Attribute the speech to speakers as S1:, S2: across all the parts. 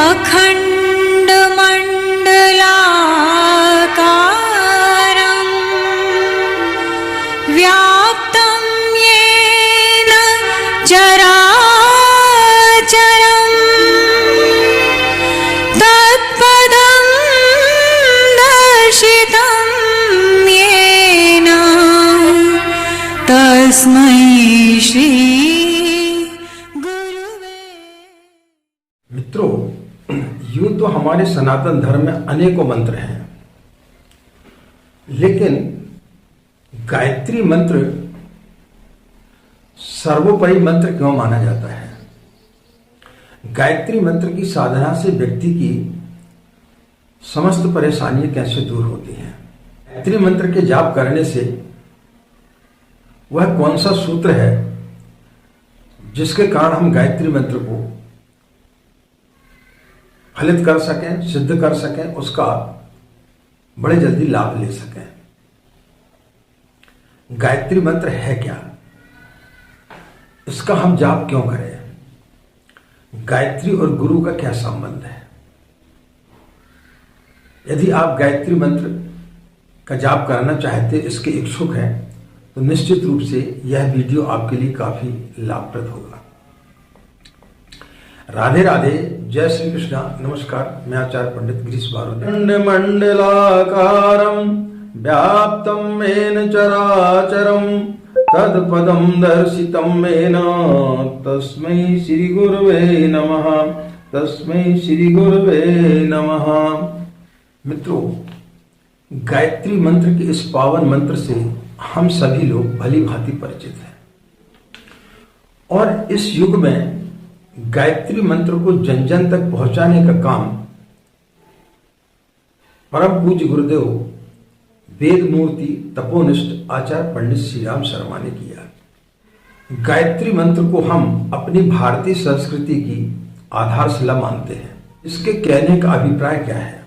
S1: अखण्डमण्डलाकारं व्याप्तं येन चराचरं तत्पदं दर्शितं येन तस्मै श्री गुरुवे।
S2: मित्रों, यूं तो हमारे सनातन धर्म में अनेकों मंत्र हैं, लेकिन गायत्री मंत्र सर्वोपरि मंत्र क्यों माना जाता है? गायत्री मंत्र की साधना से व्यक्ति की समस्त परेशानियां कैसे दूर होती हैं? गायत्री मंत्र के जाप करने से वह कौन सा सूत्र है जिसके कारण हम गायत्री मंत्र को फलित कर सकें, सिद्ध कर सकें, उसका बड़े जल्दी लाभ ले सकें? गायत्री मंत्र है क्या? इसका हम जाप क्यों करें? गायत्री और गुरु का क्या संबंध है? यदि आप गायत्री मंत्र का जाप करना चाहते, इसके इच्छुक हैं, तो निश्चित रूप से यह वीडियो आपके लिए काफी लाभप्रद होगा। राधे राधे, जय श्री कृष्णा। नमस्कार, मैं आचार्य पंडित गिरीश बारोट। मंडलाकारं व्याप्तं येन चराचरं तत्पदं दर्शितं येन तस्मै श्री गुरुवे नमः, तस्मै श्री गुरुवे नमः। मित्रों, गायत्री मंत्र के इस पावन मंत्र से हम सभी लोग भली भांति परिचित हैं, और इस युग में गायत्री मंत्र को जन जन तक पहुंचाने का काम परम पूज्य गुरुदेव वेद मूर्ति तपोनिष्ठ आचार्य पंडित श्री राम शर्मा ने किया। गायत्री मंत्र को हम अपनी भारतीय संस्कृति की आधारशिला मानते हैं। इसके कहने का अभिप्राय क्या है?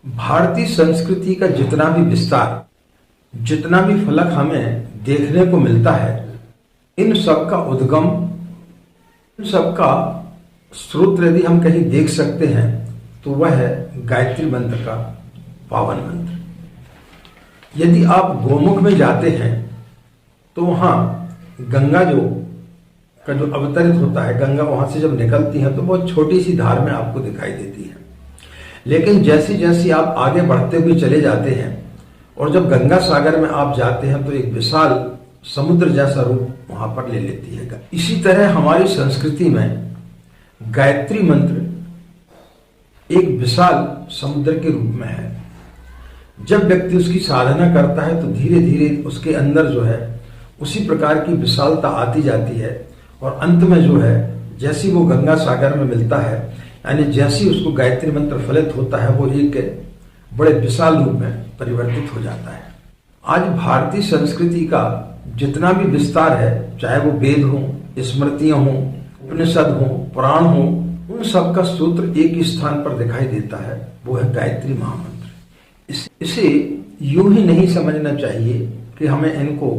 S2: भारतीय संस्कृति का जितना भी विस्तार, जितना भी फलक हमें देखने को मिलता है, इन सब का उद्गम, इन सब का स्रोत यदि हम कहीं देख सकते हैं तो वह है गायत्री मंत्र का पावन मंत्र। यदि आप गोमुख में जाते हैं तो वहाँ गंगा जो अवतरित होता है, गंगा वहाँ से जब निकलती है तो बहुत छोटी सी धार में आपको दिखाई देती है, लेकिन जैसी जैसी आप आगे बढ़ते हुए चले जाते हैं और जब गंगा सागर में आप जाते हैं तो एक विशाल समुद्र जैसा रूप वहां पर ले लेती है। इसी तरह हमारी संस्कृति में गायत्री मंत्र एक विशाल समुद्र के रूप में है। जब व्यक्ति उसकी साधना करता है तो धीरे धीरे उसके अंदर जो है उसी प्रकार की विशालता आती जाती है, और अंत में जो है जैसी वो गंगा सागर में मिलता है, यानी जैसी उसको गायत्री मंत्र फलित होता है, वो एक बड़े विशाल रूप में परिवर्तित हो जाता है। आज भारतीय संस्कृति का जितना भी विस्तार है, चाहे वो वेद हो, स्मृतियां हो, उपनिषद हो, पुराण हो, उन सब का सूत्र एक ही स्थान पर दिखाई देता है, वो है गायत्री महामंत्र। इसे यूं ही नहीं समझना चाहिए कि हमें इनको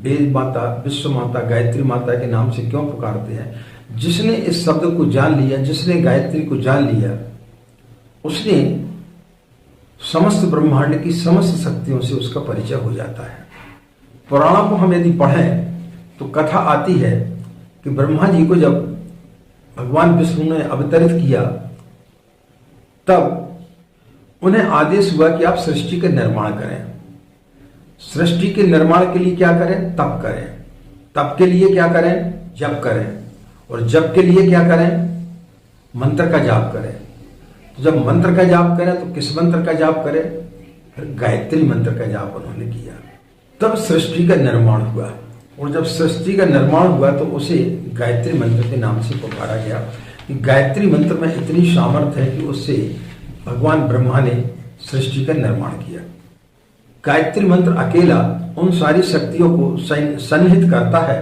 S2: वेद माता, विश्व माता, गायत्री माता के नाम से क्यों पुकारते हैं। जिसने इस शब्द को जान लिया, जिसने गायत्री को जान लिया, उसने समस्त ब्रह्मांड की समस्त शक्तियों से उसका परिचय हो जाता है। पुराणों को हम यदि पढ़ें तो कथा आती है कि ब्रह्मा जी को जब भगवान विष्णु ने अवतरित किया, तब उन्हें आदेश हुआ कि आप सृष्टि का निर्माण करें। सृष्टि के निर्माण के लिए क्या करें? तप करें। तप के लिए क्या करें? जप करें। और जप के लिए क्या करें? मंत्र का जाप करें। तो जब मंत्र का जाप करें तो किस मंत्र का जाप करें? फिर गायत्री मंत्र का जाप उन्होंने किया। तब सृष्टि का निर्माण हुआ, और जब सृष्टि का निर्माण हुआ तो उसे गायत्री मंत्र के नाम से पुकारा गया कि गायत्री मंत्र में इतनी सामर्थ्य है कि उससे भगवान ब्रह्मा ने सृष्टि का निर्माण किया। गायत्री मंत्र अकेला उन सारी शक्तियों को सन्निहित करता है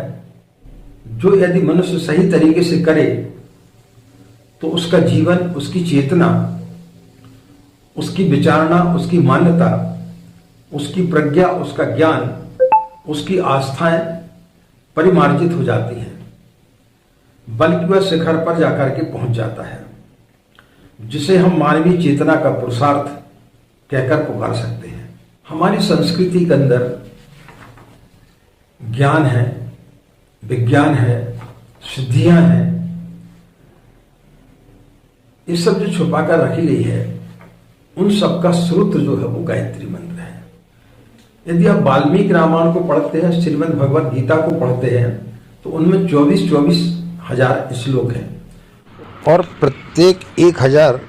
S2: जो यदि मनुष्य सही तरीके से करे तो उसका जीवन, उसकी चेतना, उसकी विचारणा, उसकी मान्यता, उसकी प्रज्ञा, उसका ज्ञान, उसकी आस्थाएं परिमार्जित हो जाती हैं, बल्कि वह शिखर पर जाकर के पहुंच जाता है। जिसे हम मानवीय चेतना का पुरुषार्थ कहकर पुकार सकते हैं। हमारी संस्कृति के अंदर ज्ञान है, विज्ञान है, सिद्धियां हैं, ये सब जो छुपा कर रखी गई है, उन सब का स्रोत जो है वो गायत्री मंत्र है। यदि आप वाल्मीकि रामायण को पढ़ते हैं, श्रीमद् भगवद गीता को पढ़ते हैं, तो उनमें 24,000 श्लोक हैं और प्रत्येक 1000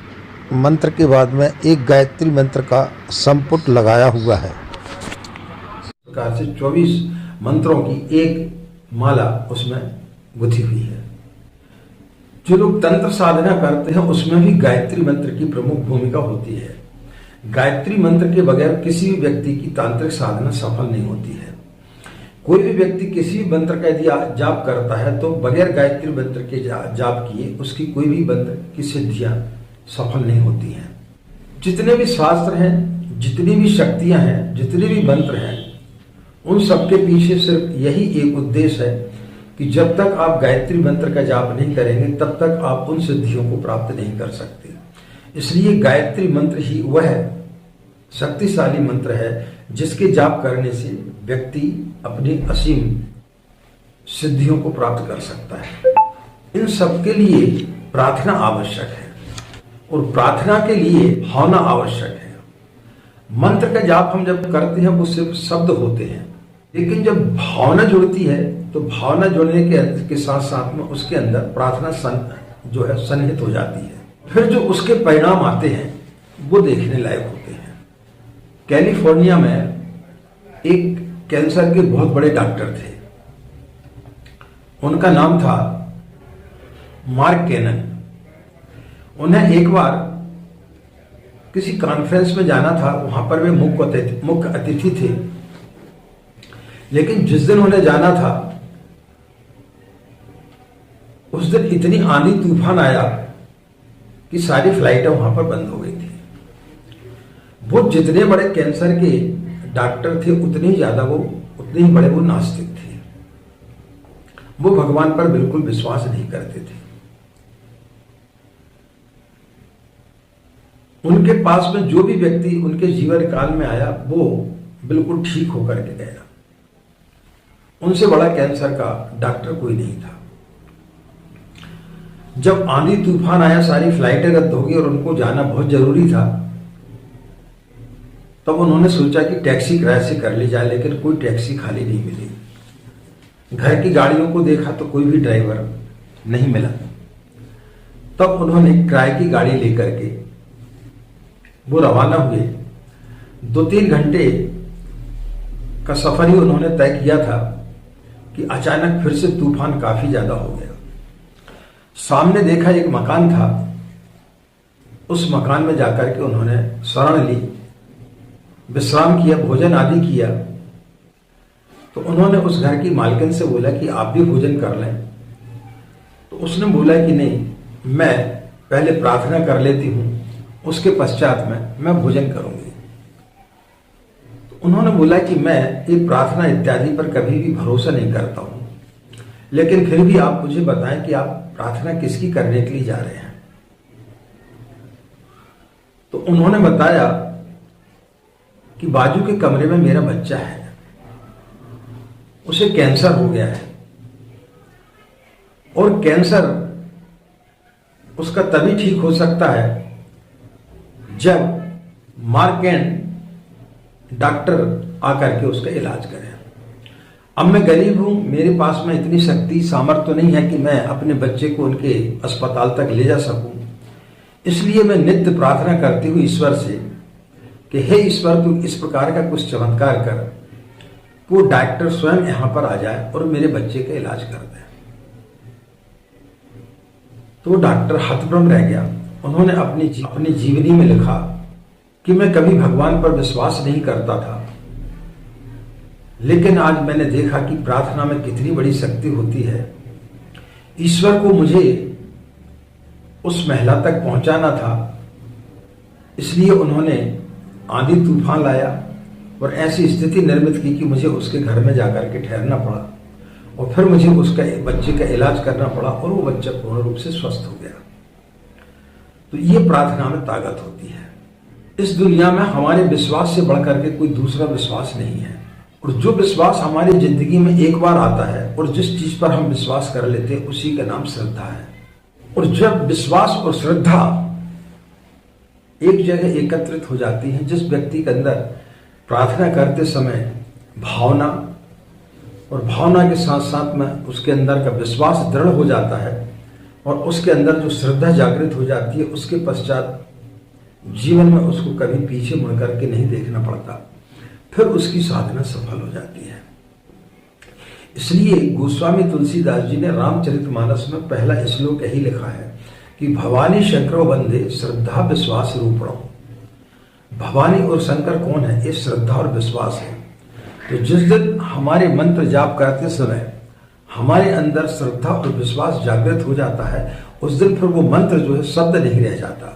S2: मंत्र के बाद में एक गायत्री मंत्र का संपुट लगाया हुआ है। इस प्रकार से 24 मंत्रों की एक माला उसमें गुथी हुई है। जो लोग तंत्र साधना करते हैं उसमें भी गायत्री मंत्र की प्रमुख भूमिका होती है। गायत्री मंत्र के बगैर किसी भी व्यक्ति की तांत्रिक साधना सफल नहीं होती है। कोई भी व्यक्ति किसी भी मंत्र का यदि जाप करता है तो बगैर गायत्री मंत्र के जाप किए उसकी कोई भी मंत्र की सिद्धियां सफल नहीं होती हैं। जितने भी शास्त्र हैं, जितनी भी शक्तियां हैं, जितने भी मंत्र हैं, उन सबके पीछे सिर्फ यही एक उद्देश्य है कि जब तक आप गायत्री मंत्र का जाप नहीं करेंगे तब तक आप उन सिद्धियों को प्राप्त नहीं कर सकते। इसलिए गायत्री मंत्र ही वह शक्तिशाली मंत्र है जिसके जाप करने से व्यक्ति अपनी असीम सिद्धियों को प्राप्त कर सकता है। इन सबके लिए प्रार्थना आवश्यक है और प्रार्थना के लिए भावना आवश्यक है। मंत्र का जाप हम जब करते हैं वो सिर्फ शब्द होते हैं, लेकिन जब भावना जुड़ती है तो भावना जुड़ने के साथ साथ में उसके अंदर प्रार्थना जो है सन्निहित हो जाती है। फिर जो उसके परिणाम आते हैं वो देखने लायक होते हैं। कैलिफोर्निया में एक कैंसर के बहुत बड़े डॉक्टर थे। उनका नाम था मार्क कैनन। उन्हें एक बार किसी कॉन्फ्रेंस में जाना था, वहां पर वे मुख्य अतिथि थे। लेकिन जिस दिन उन्हें जाना था उस दिन इतनी आंधी तूफान आया कि सारी फ्लाइटें वहां पर बंद हो गई थी। वो जितने बड़े कैंसर के डॉक्टर थे उतने ही बड़े वो नास्तिक थे। वो भगवान पर बिल्कुल विश्वास नहीं करते थे। उनके पास में जो भी व्यक्ति उनके जीवन काल में आया वो बिल्कुल ठीक होकर के गया। उनसे बड़ा कैंसर का डॉक्टर कोई नहीं था। जब आंधी तूफान आया, सारी फ्लाइटें रद्द हो गई और उनको जाना बहुत जरूरी था, तब उन्होंने सोचा कि टैक्सी किराए से कर ली जाए, लेकिन कोई टैक्सी खाली नहीं मिली। घर की गाड़ियों को देखा तो कोई भी ड्राइवर नहीं मिला। तब उन्होंने किराए की गाड़ी लेकर के वो रवाना हुए। 2-3 घंटे का सफर ही उन्होंने तय किया था कि अचानक फिर से तूफान काफी ज्यादा हो गया। सामने देखा एक मकान था। उस मकान में जाकर के उन्होंने शरण ली, विश्राम किया, भोजन आदि किया। तो उन्होंने उस घर की मालकिन से बोला कि आप भी भोजन कर लें। तो उसने बोला कि नहीं, मैं पहले प्रार्थना कर लेती हूं, उसके पश्चात में मैं भोजन करूंगी। तो उन्होंने बोला कि मैं ये प्रार्थना इत्यादि पर कभी भी भरोसा नहीं करता हूं, लेकिन फिर भी आप मुझे बताएं कि आप प्रार्थना किसकी करने के लिए जा रहे हैं। तो उन्होंने बताया कि बाजू के कमरे में मेरा बच्चा है, उसे कैंसर हो गया है और कैंसर उसका तभी ठीक हो सकता है जब मार्केंड डॉक्टर आकर के उसका इलाज करें। अब मैं गरीब हूं, मेरे पास में इतनी शक्ति सामर्थ्य तो नहीं है कि मैं अपने बच्चे को उनके अस्पताल तक ले जा सकूं। इसलिए मैं नित्य प्रार्थना करती हूँ ईश्वर से कि हे ईश्वर, तू इस प्रकार का कुछ चमत्कार कर, वो डॉक्टर स्वयं यहां पर आ जाए और मेरे बच्चे का इलाज कर दे। तो डॉक्टर हतप्रभ रह गया। उन्होंने अपनी जीवनी में लिखा कि मैं कभी भगवान पर विश्वास नहीं करता था, लेकिन आज मैंने देखा कि प्रार्थना में कितनी बड़ी शक्ति होती है। ईश्वर को मुझे उस महिला तक पहुंचाना था, इसलिए उन्होंने आंधी तूफान लाया और ऐसी स्थिति निर्मित की कि मुझे उसके घर में जाकर के ठहरना पड़ा और फिर मुझे उसका बच्चे का इलाज करना पड़ा और वो बच्चा पूर्ण रूप से स्वस्थ हो गया। तो ये प्रार्थना में ताकत होती है। इस दुनिया में हमारे विश्वास से बढ़कर के कोई दूसरा विश्वास नहीं है, और जो विश्वास हमारी जिंदगी में एक बार आता है और जिस चीज पर हम विश्वास कर लेते हैं उसी का नाम श्रद्धा है। और जब विश्वास और श्रद्धा एक जगह एकत्रित हो जाती है, जिस व्यक्ति के अंदर प्रार्थना करते समय भावना और भावना के साथ साथ में उसके अंदर का विश्वास दृढ़ हो जाता है और उसके अंदर जो श्रद्धा जागृत हो जाती है, उसके पश्चात जीवन में उसको कभी पीछे मुड़ करके नहीं देखना पड़ता, फिर उसकी साधना सफल हो जाती है। इसलिए गोस्वामी तुलसीदास जी ने रामचरितमानस में पहला श्लोक यही लिखा है कि भवानी शंकरो वंदे श्रद्धा विश्वास रूपणो। भवानी और शंकर कौन है? ये श्रद्धा और विश्वास है। तो जिस दिन हमारे मंत्र जाप करते समय हमारे अंदर श्रद्धा और विश्वास जागृत हो जाता है, उस दिन फिर वो मंत्र जो है शब्द नहीं रह जाता,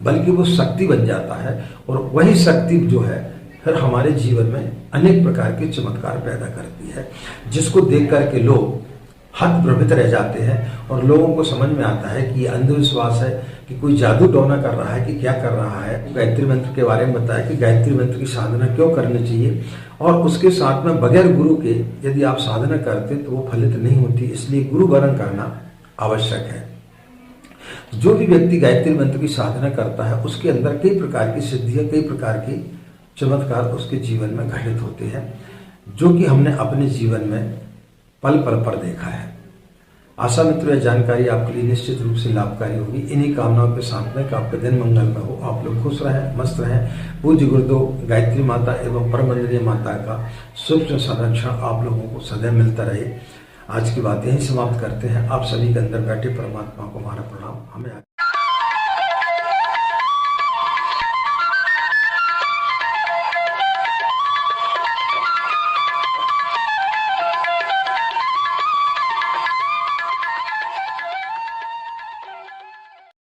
S2: बल्कि वो शक्ति बन जाता है। और वही शक्ति जो है फिर हमारे जीवन में अनेक प्रकार के चमत्कार पैदा करती है, जिसको देख करके लोग हतप्रभित रह जाते हैं और लोगों को समझ में आता है कि ये अंधविश्वास है, कि कोई जादू टोना कर रहा है, कि क्या कर रहा है। गायत्री मंत्र के बारे में बताया कि गायत्री मंत्र की साधना क्यों करनी चाहिए, और उसके साथ में बगैर गुरु के यदि आप साधना करते तो वो फलित नहीं होती, इसलिए गुरु वरण करना आवश्यक है। जो भी व्यक्ति गायत्री मंत्र की साधना करता है उसके अंदर कई प्रकार की सिद्धियां, कई प्रकार के चमत्कार उसके जीवन में घटित होते हैं, जो कि हमने अपने जीवन में पल पल पर देखा है। आशा मित्रों, यह जानकारी आपके लिए निश्चित रूप से लाभकारी होगी। इन्हीं कामनाओं के साथ में कि आपका दिन मंगल में हो, आप लोग खुश रहें, मस्त रहें। पूज्य गुरुदेव गायत्री माता एवं परमंडलीय माता का शुभ संरक्षण आप लोगों को सदैव मिलता रहे। आज की बात यहीं समाप्त करते हैं। आप सभी के अंदर बैठे परमात्मा को हमारा प्रणाम। हमें